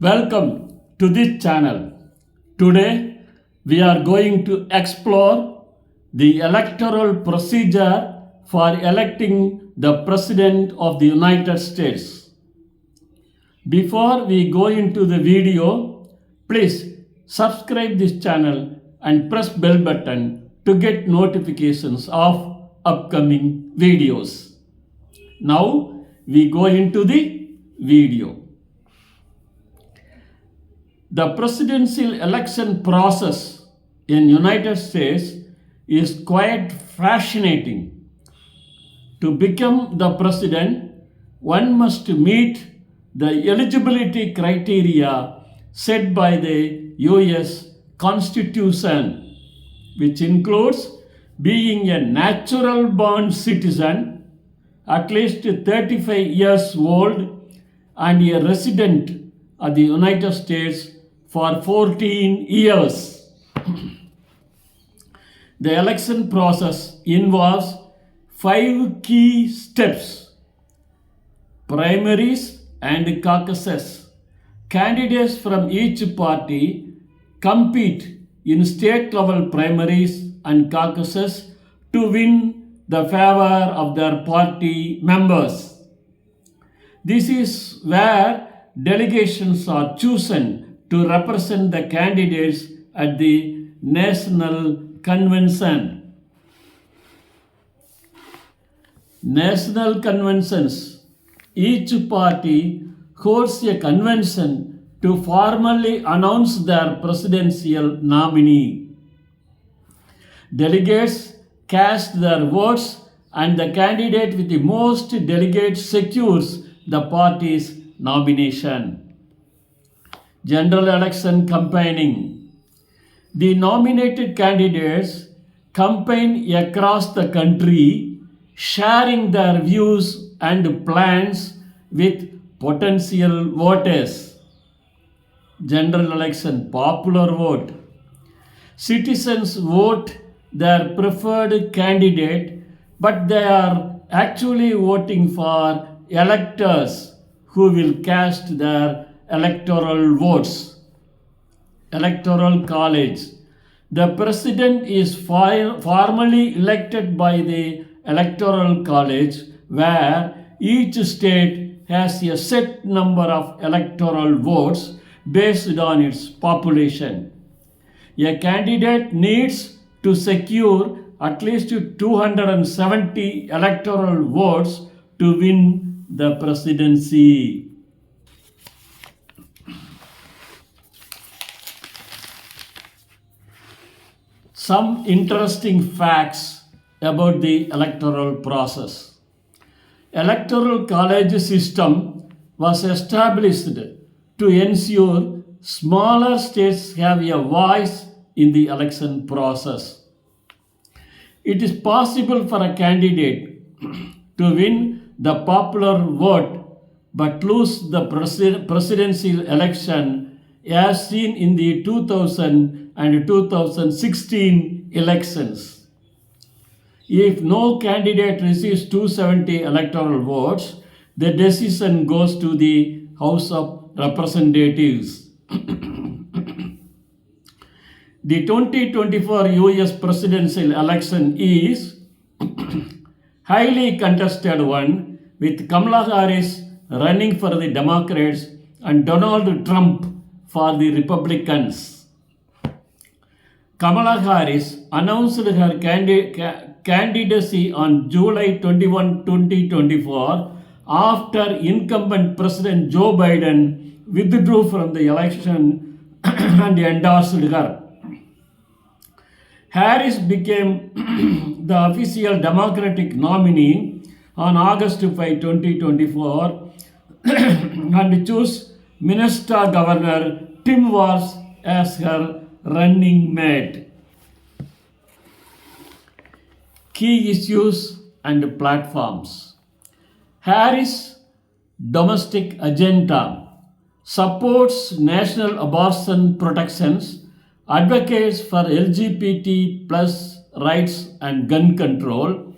Welcome to this channel. Today we are going to explore the electoral procedure for electing the President of the United States. Before we go into the video, please subscribe this channel and press bell button to get notifications of upcoming videos. Now we go into the video. The presidential election process in United States is quite fascinating. To become the president, one must meet the eligibility criteria set by the US Constitution, which includes being a natural born citizen, at least 35 years old, and a resident of the United States for 14 years. The election process involves 5 key steps: primaries and caucuses. Candidates from each party compete in state level primaries and caucuses to win the favor of their party members. This is where delegations are chosen to represent the candidates at the National Convention. National conventions. Each party holds a convention to formally announce their presidential nominee. Delegates cast their votes and the candidate with the most delegates secures the party's nomination. General election campaigning. The nominated candidates campaign across the country, sharing their views and plans with potential voters. General election popular vote. Citizens vote their preferred candidate, but they are actually voting for electors who will cast their electoral votes. Electoral college. The president is formally elected by the electoral college, where each state has a set number of electoral votes based on its population. A candidate needs to secure at least 270 electoral votes to win the presidency. Some interesting facts about the electoral process. Electoral college system was established to ensure smaller states have a voice in the election process. It is possible for a candidate to win the popular vote but lose the presidential election, as seen in the 2000 and 2016 elections. If no candidate receives 270 electoral votes, the decision goes to the House of Representatives. The 2024 US presidential election is highly contested one, with Kamala Harris running for the Democrats and Donald Trump for the Republicans. Kamala Harris announced her candidacy on July 21, 2024, after incumbent President Joe Biden withdrew from the election and endorsed her. Harris became the official Democratic nominee on August 5, 2024 and chose Minnesota Governor Tim Walz as her running mate. Key issues and platforms. Harris' domestic agenda supports national abortion protections, advocates for LGBT plus rights and gun control,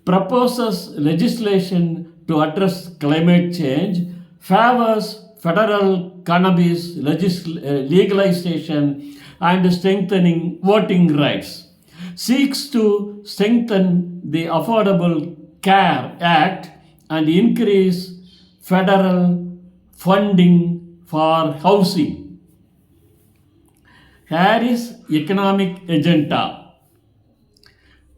proposes legislation to address climate change, favors federal cannabis legalization and strengthening voting rights, seeks to strengthen the Affordable Care Act and increase federal funding for housing. Harris' economic agenda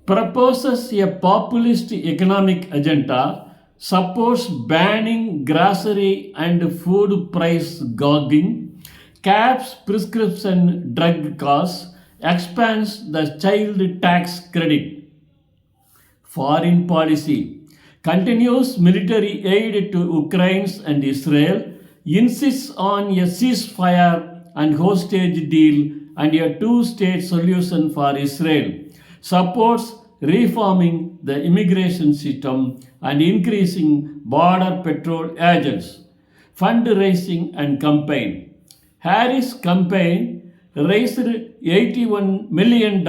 proposes a populist economic agenda, supports banning grocery and food price gouging, caps prescription drug costs, expands the child tax credit. Foreign policy continues military aid to Ukraine and Israel, insists on a ceasefire and hostage deal and a two-state solution for Israel, supports reforming the immigration system and increasing border patrol agents. Fundraising and campaign. Harris' campaign raised $81 million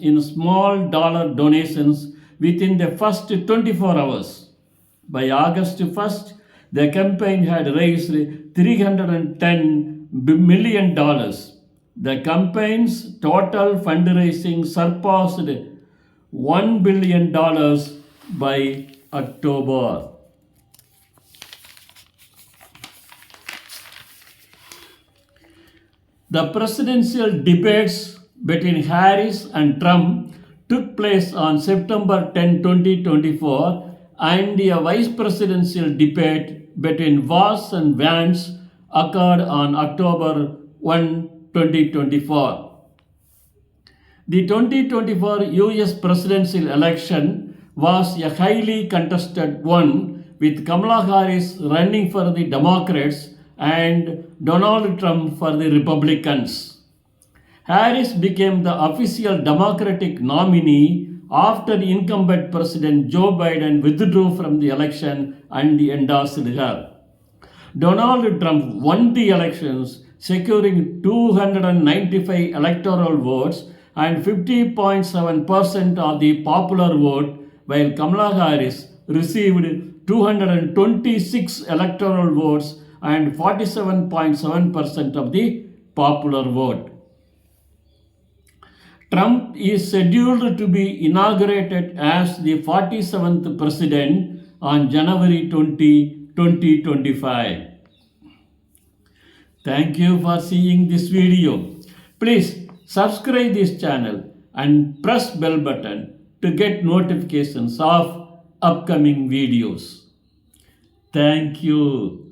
in small dollar donations within the first 24 hours. By August 1st, the campaign had raised $310 million. The campaign's total fundraising surpassed $1 billion by October. The presidential debates between Harris and Trump took place on September 10, 2024, and a vice presidential debate between Vance and Vance occurred on October 1, 2024. The 2024 US presidential election was a highly contested one, with Kamala Harris running for the Democrats and Donald Trump for the Republicans. Harris became the official Democratic nominee after incumbent President Joe Biden withdrew from the election and endorsed her. Donald Trump won the elections, securing 295 electoral votes and 50.7% of the popular vote, while Kamala Harris received 226 electoral votes and 47.7% of the popular vote. Trump is scheduled to be inaugurated as the 47th president on January 20, 2025. Thank you for seeing this video. Please subscribe this channel and press bell button to get notifications of upcoming videos. Thank you.